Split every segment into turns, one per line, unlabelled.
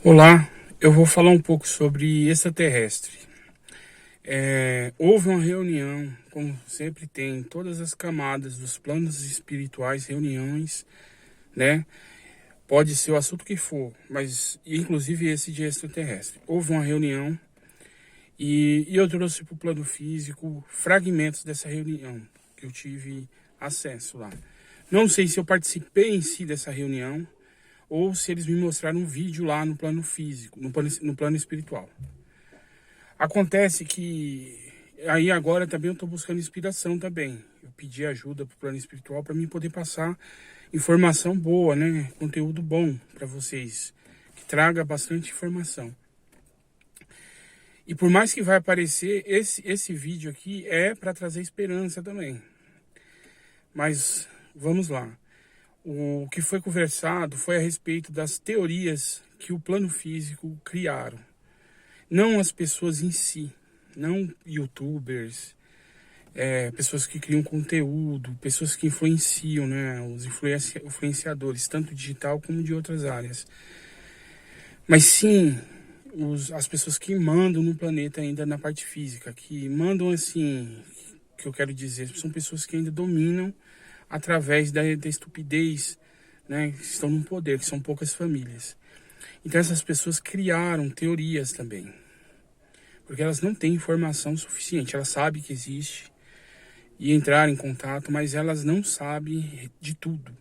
Olá, eu vou falar um pouco sobre extraterrestre. Houve uma reunião, como sempre tem, em todas as camadas dos planos espirituais, reuniões, né? Pode ser o assunto que for, mas inclusive esse de extraterrestre. Houve uma reunião e eu trouxe para o plano físico fragmentos dessa reunião, que eu tive acesso lá. Não sei se eu participei em si dessa reunião, ou se eles me mostraram um vídeo lá no plano físico, no plano espiritual. Acontece que aí agora também eu estou buscando inspiração também. Eu pedi ajuda para o plano espiritual para mim poder passar informação boa, né? Conteúdo bom para vocês, que traga bastante informação. E por mais que vai aparecer, esse vídeo aqui é para trazer esperança também. Mas vamos lá. O que foi conversado foi a respeito das teorias que o plano físico criaram. Não as pessoas em si, não youtubers, pessoas que criam conteúdo, pessoas que influenciam, né, os influenciadores, tanto digital como de outras áreas. Mas sim, as pessoas que mandam no planeta ainda na parte física, que mandam assim, que eu quero dizer, são pessoas que ainda dominam através da estupidez, né, que estão no poder, que são poucas famílias. Então essas pessoas criaram teorias também, porque elas não têm informação suficiente. Elas sabem que existe e entraram em contato, mas elas não sabem de tudo.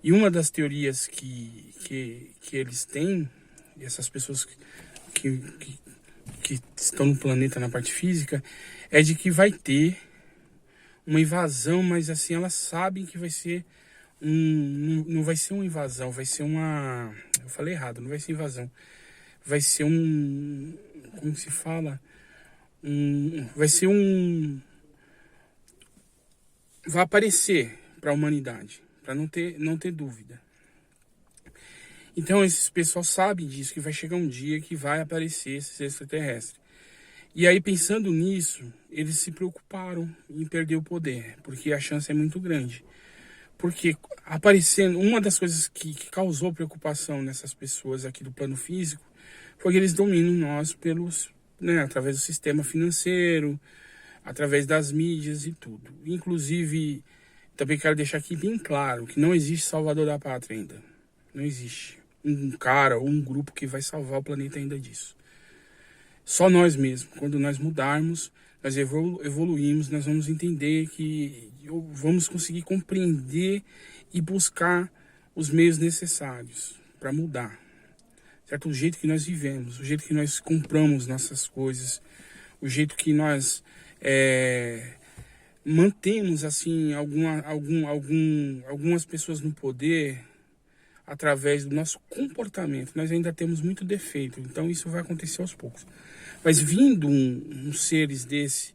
E uma das teorias que eles têm, essas pessoas que estão no planeta na parte física, é de que vai ter uma invasão, mas assim, elas sabem que vai ser não vai ser uma invasão, vai ser uma... Eu falei errado, não vai ser invasão. Vai ser como se fala? Vai ser vai aparecer para a humanidade, para não ter dúvida. Então esses pessoal sabem disso, que vai chegar um dia que vai aparecer esses extraterrestres. E aí, pensando nisso, eles se preocuparam em perder o poder, porque a chance é muito grande. Porque aparecendo, uma das coisas que causou preocupação nessas pessoas aqui do plano físico foi que eles dominam nós através do sistema financeiro, através das mídias e tudo. Inclusive, também quero deixar aqui bem claro que não existe salvador da pátria ainda. Não existe um cara ou um grupo que vai salvar o planeta ainda disso. Só nós mesmos. Quando nós mudarmos, nós evoluímos, nós vamos entender que vamos conseguir compreender e buscar os meios necessários para mudar. Certo? O jeito que nós vivemos, o jeito que nós compramos nossas coisas, o jeito que nós mantemos assim algumas pessoas no poder através do nosso comportamento. Nós ainda temos muito defeito, então isso vai acontecer aos poucos. Mas vindo uns seres desse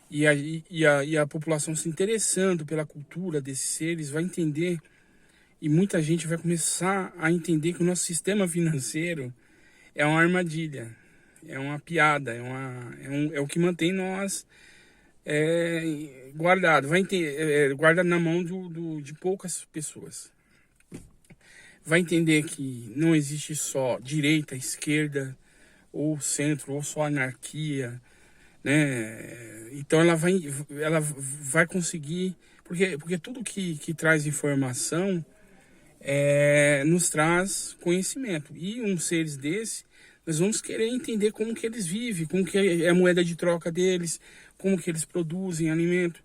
e a população se interessando pela cultura desses seres, vai entender, e muita gente vai começar a entender que o nosso sistema financeiro é uma armadilha, é uma piada, é o que mantém nós guardado, guardado na mão de poucas pessoas. Vai entender que não existe só direita, esquerda, ou centro, ou só anarquia, né? Então ela vai conseguir, porque tudo que traz informação nos traz conhecimento. E seres desse, nós vamos querer entender como que eles vivem, como que é a moeda de troca deles, como que eles produzem alimento.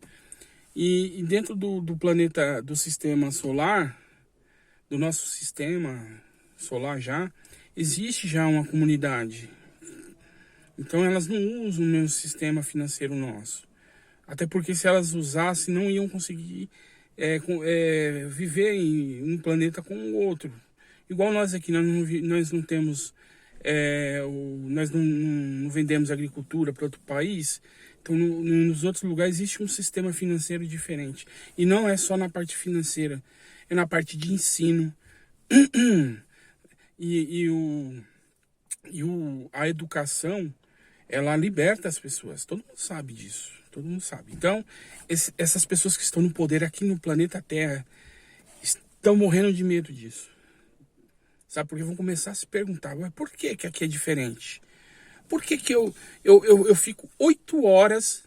E dentro do planeta, do sistema solar, do nosso sistema solar existe já uma comunidade. Então elas não usam o mesmo sistema financeiro nosso. Até porque se elas usassem, não iam conseguir viver em um planeta com o outro. Igual nós aqui, nós não temos... nós não vendemos agricultura para outro país. Então nos outros lugares existe um sistema financeiro diferente. E não é só na parte financeira, é na parte de ensino. A educação, ela liberta as pessoas. Todo mundo sabe disso. Todo mundo sabe. Então, essas pessoas que estão no poder aqui no planeta Terra estão morrendo de medo disso. Sabe? Porque vão começar a se perguntar, mas por que que aqui é diferente? Por que que eu fico 8 horas,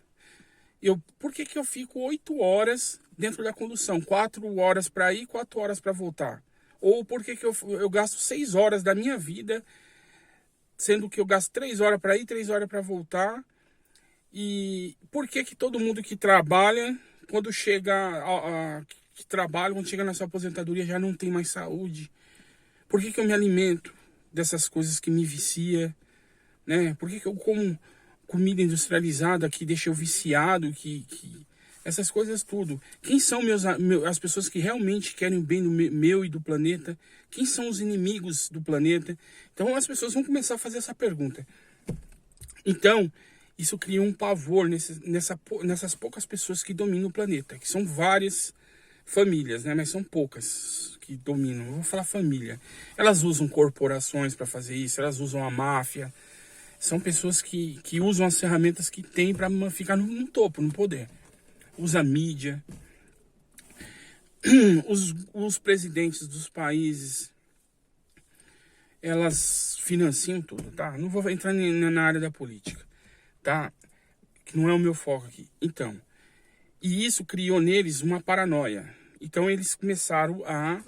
por que que eu fico 8 horas dentro da condução? 4 horas para ir, 4 horas para voltar? Ou por que que eu gasto 6 horas da minha vida, sendo que eu gasto 3 horas para ir, 3 horas para voltar? E por que que todo mundo que trabalha, quando que trabalha, quando chega na sua aposentadoria, já não tem mais saúde? Por que que eu me alimento dessas coisas que me vicia, né? Por que que eu como comida industrializada que deixa eu viciado, essas coisas tudo? Quem são as pessoas que realmente querem o bem do meu e do planeta? Quem são os inimigos do planeta? Então as pessoas vão começar a fazer essa pergunta. Então, isso cria um pavor nessas poucas pessoas que dominam o planeta, que são várias famílias, né? Mas são poucas que dominam. Eu vou falar família. Elas usam corporações para fazer isso, elas usam a máfia. São pessoas que usam as ferramentas que têm para ficar no topo, no poder. Usa a mídia. Os presidentes dos países, elas financiam tudo, tá? Não vou entrar na área da política, tá? Que não é o meu foco aqui. Então, e isso criou neles uma paranoia. Então eles começaram a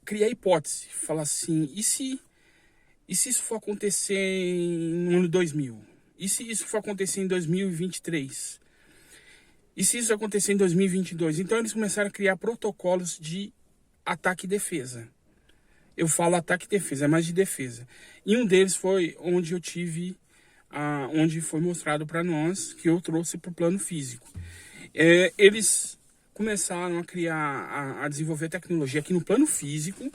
criar hipótese. Falar assim, e se isso for acontecer no ano 2000? E se isso for acontecer em 2023? E se isso acontecer em 2022? Então eles começaram a criar protocolos de ataque e defesa. Eu falo ataque e defesa, é mais de defesa. E um deles foi onde eu tive, onde foi mostrado para nós, que eu trouxe para o plano físico. Eles começaram a criar, a desenvolver tecnologia aqui no plano físico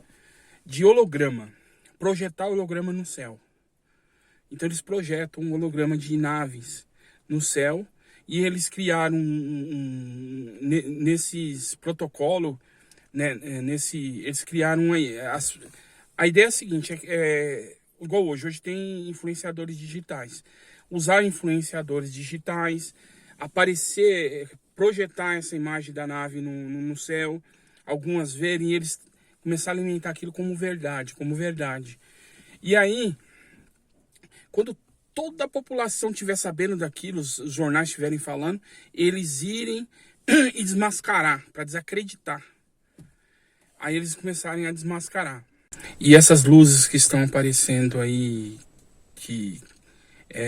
de holograma. Projetar holograma no céu. Então eles projetam um holograma de naves no céu e eles criaram nesses protocolos, né, eles criaram a ideia é a seguinte, igual hoje tem influenciadores digitais. Usar influenciadores digitais, aparecer, projetar essa imagem da nave no céu, algumas verem e eles começar a alimentar aquilo como verdade. E aí, quando toda a população estiver sabendo daquilo, os jornais estiverem falando, eles irem e desmascarar, para desacreditar. Aí eles começarem a desmascarar. E essas luzes que estão aparecendo aí, que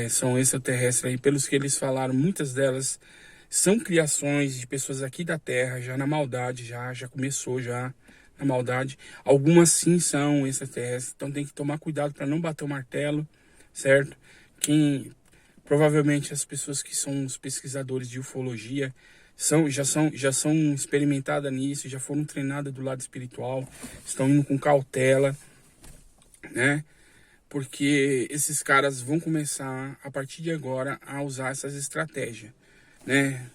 são extraterrestres aí, pelos que eles falaram, muitas delas são criações de pessoas aqui da Terra, já na maldade, já começou já. Na maldade, algumas sim são extraterrestres, então tem que tomar cuidado para não bater o martelo, certo? Provavelmente as pessoas que são os pesquisadores de ufologia já são experimentadas nisso, já foram treinadas do lado espiritual, estão indo com cautela, né? Porque esses caras vão começar a partir de agora a usar essas estratégias, né?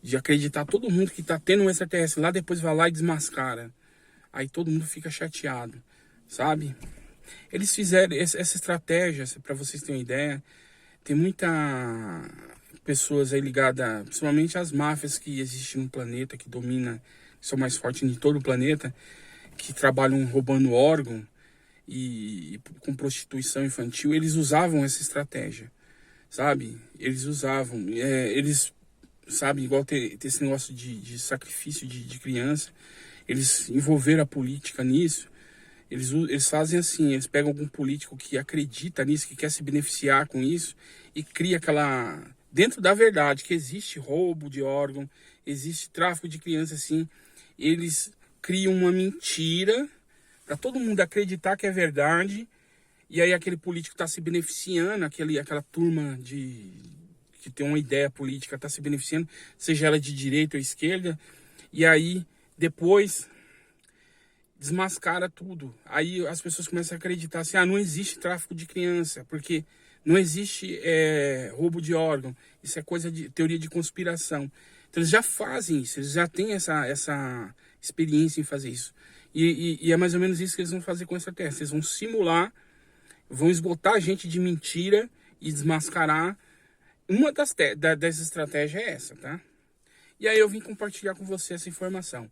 De acreditar todo mundo que está tendo um extraterrestre lá, depois vai lá e desmascara. Aí todo mundo fica chateado, sabe? Eles fizeram essa estratégia, para vocês terem uma ideia. Tem muita pessoas aí ligadas, principalmente às máfias que existem no planeta, que dominam, que são mais fortes em todo o planeta, que trabalham roubando órgão e com prostituição infantil. Eles usavam essa estratégia, sabe? Eles usavam, sabe, igual ter esse negócio de sacrifício de criança. Eles envolveram a política nisso. Eles fazem assim, eles pegam algum político que acredita nisso, que quer se beneficiar com isso, e cria aquela... Dentro da verdade, que existe roubo de órgão, existe tráfico de criança, assim, eles criam uma mentira para todo mundo acreditar que é verdade, e aí aquele político está se beneficiando, aquela turma que tem uma ideia política está se beneficiando, seja ela de direita ou esquerda, e aí depois desmascara tudo. Aí as pessoas começam a acreditar assim, não existe tráfico de criança, porque não existe roubo de órgão, isso é coisa de teoria de conspiração. Então eles já fazem isso, eles já têm essa experiência em fazer isso. E é mais ou menos isso que eles vão fazer com extraterrestres. Eles vão simular, vão esgotar a gente de mentira e desmascarar. Uma das estratégias é essa, tá? E aí eu vim compartilhar com você essa informação.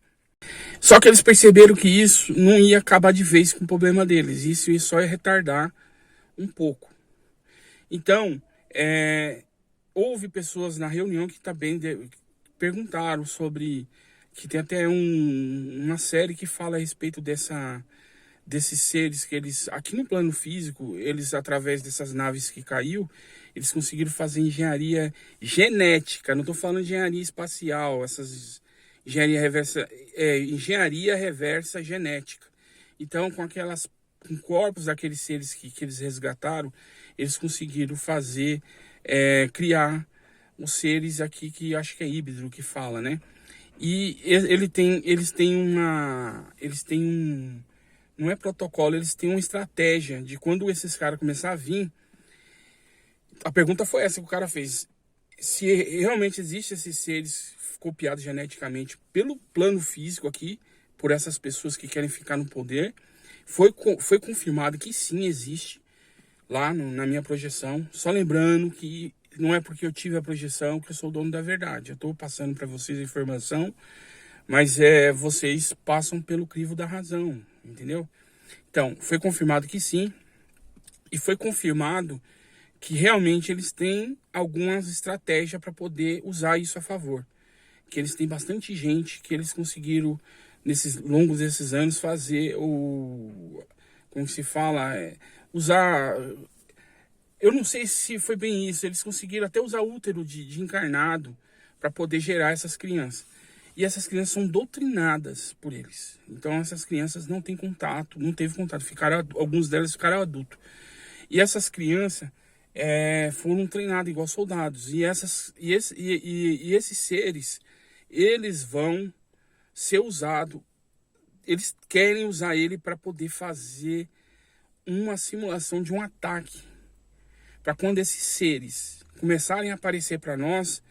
Só que eles perceberam que isso não ia acabar de vez com o problema deles. Isso só ia retardar um pouco. Então, houve pessoas na reunião que também perguntaram sobre... Que tem até uma série que fala a respeito desses seres que eles... Aqui no plano físico, eles, através dessas naves que caiu, eles conseguiram fazer engenharia genética. Não estou falando de engenharia espacial, essas... Engenharia reversa genética. Então, com corpos daqueles seres que eles resgataram, eles conseguiram fazer, criar os seres aqui que acho que é híbrido que fala, né? E eles têm não é protocolo, eles têm uma estratégia de quando esses caras começarem a vir. A pergunta foi essa que o cara fez: se realmente existem esses seres copiados geneticamente pelo plano físico aqui, por essas pessoas que querem ficar no poder. Foi confirmado que sim, existe lá na minha projeção. Só lembrando que não é porque eu tive a projeção que eu sou o dono da verdade. Eu estou passando para vocês a informação, mas vocês passam pelo crivo da razão, entendeu? Então, foi confirmado que sim, e foi confirmado que realmente eles têm algumas estratégias para poder usar isso a favor. Que eles têm bastante gente que eles conseguiram, nesses longos desses anos, fazer como se fala, usar... Eu não sei se foi bem isso, eles conseguiram até usar útero de encarnado para poder gerar essas crianças. E essas crianças são doutrinadas por eles. Então essas crianças não têm contato, não teve contato, alguns delas ficaram adultos. E essas crianças foram treinadas igual soldados. E esses seres, eles vão ser usados, eles querem usar ele para poder fazer uma simulação de um ataque. Para quando esses seres começarem a aparecer para nós,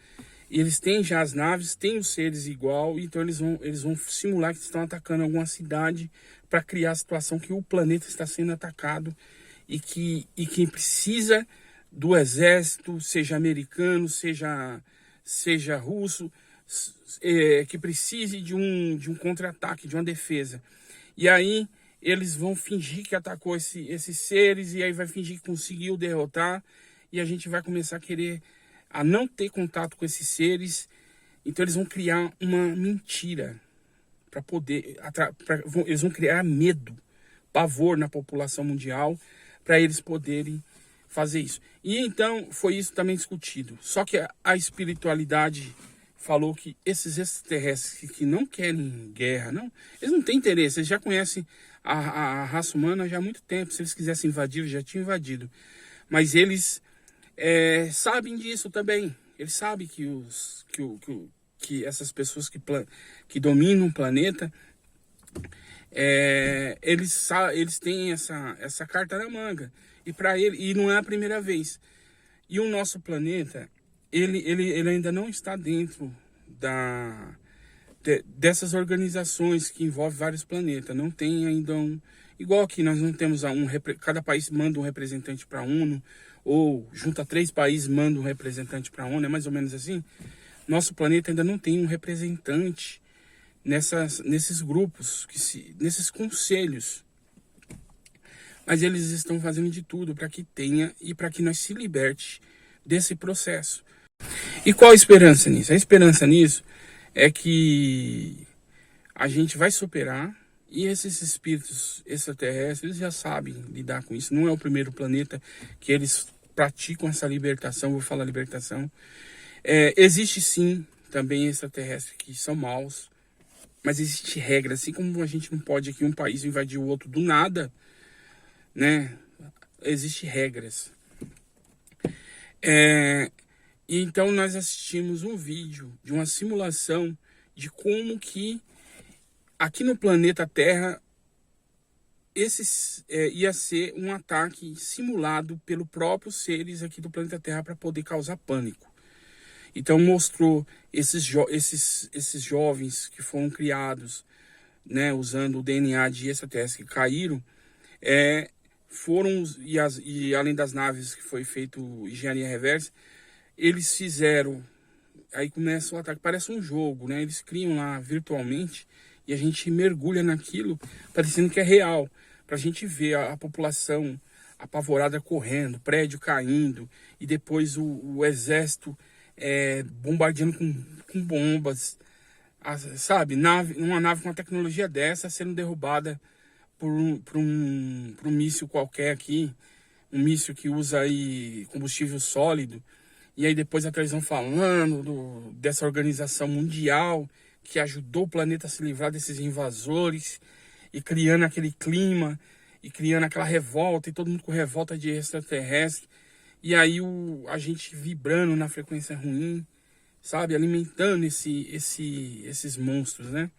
eles têm já as naves, têm os seres igual, então eles vão simular que estão atacando alguma cidade para criar a situação que o planeta está sendo atacado e que precisa do exército, seja americano, seja russo, que precise de um contra-ataque, de uma defesa. E aí eles vão fingir que atacou esses seres, e aí vai fingir que conseguiu derrotar, e a gente vai começar a não ter contato com esses seres. Então eles vão criar uma mentira para poder... eles vão criar medo, pavor na população mundial, para eles poderem fazer isso. E então foi isso também discutido. Só que a espiritualidade falou que esses extraterrestres que não querem guerra, eles não têm interesse, eles já conhecem a raça humana já há muito tempo. Se eles quisessem invadir, eles já tinham invadido. Mas eles sabem disso também. Eles sabem que essas pessoas que dominam o planeta, eles têm essa carta na manga. E não é a primeira vez. E o nosso planeta, ele ainda não está dentro dessas organizações que envolvem vários planetas. Não tem ainda igual aqui, nós não temos cada país manda um representante para a ONU, ou junta 3 países, manda um representante para a ONU, é mais ou menos assim. Nosso planeta ainda não tem um representante nesses grupos, nesses conselhos. Mas eles estão fazendo de tudo para que tenha e para que nós se liberte desse processo. E qual a esperança nisso? A esperança nisso é que a gente vai superar, e esses espíritos extraterrestres, eles já sabem lidar com isso. Não é o primeiro planeta que eles praticam essa libertação, vou falar libertação. Existe sim também extraterrestres que são maus, mas existe regra, assim como a gente não pode aqui um país invadir o outro do nada, né? Existem regras. E então nós assistimos um vídeo de uma simulação de como que aqui no planeta Terra ia ser um ataque simulado pelos próprios seres aqui do planeta Terra para poder causar pânico. Então mostrou esses jovens que foram criados, né, usando o DNA de extraterrestres que caíram, e além das naves que foi feito engenharia reversa, eles fizeram, aí começa o ataque, parece um jogo, né? Eles criam lá virtualmente E a gente mergulha naquilo, parecendo que é real. Pra gente ver a população apavorada correndo, prédio caindo, e depois o exército bombardeando com bombas. Sabe, uma nave com uma tecnologia dessa sendo derrubada por um míssil qualquer aqui, um míssil que usa aí combustível sólido, e aí depois a televisão falando dessa organização mundial que ajudou o planeta a se livrar desses invasores, e criando aquele clima, e criando aquela revolta, e todo mundo com revolta de extraterrestre, e aí a gente vibrando na frequência ruim, sabe, alimentando esses monstros, né?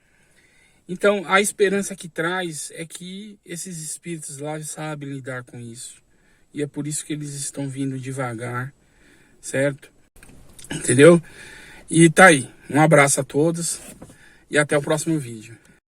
Então, a esperança que traz é que esses espíritos lá sabem lidar com isso. E é por isso que eles estão vindo devagar, certo? Entendeu? E tá aí. Um abraço a todos e até o próximo vídeo.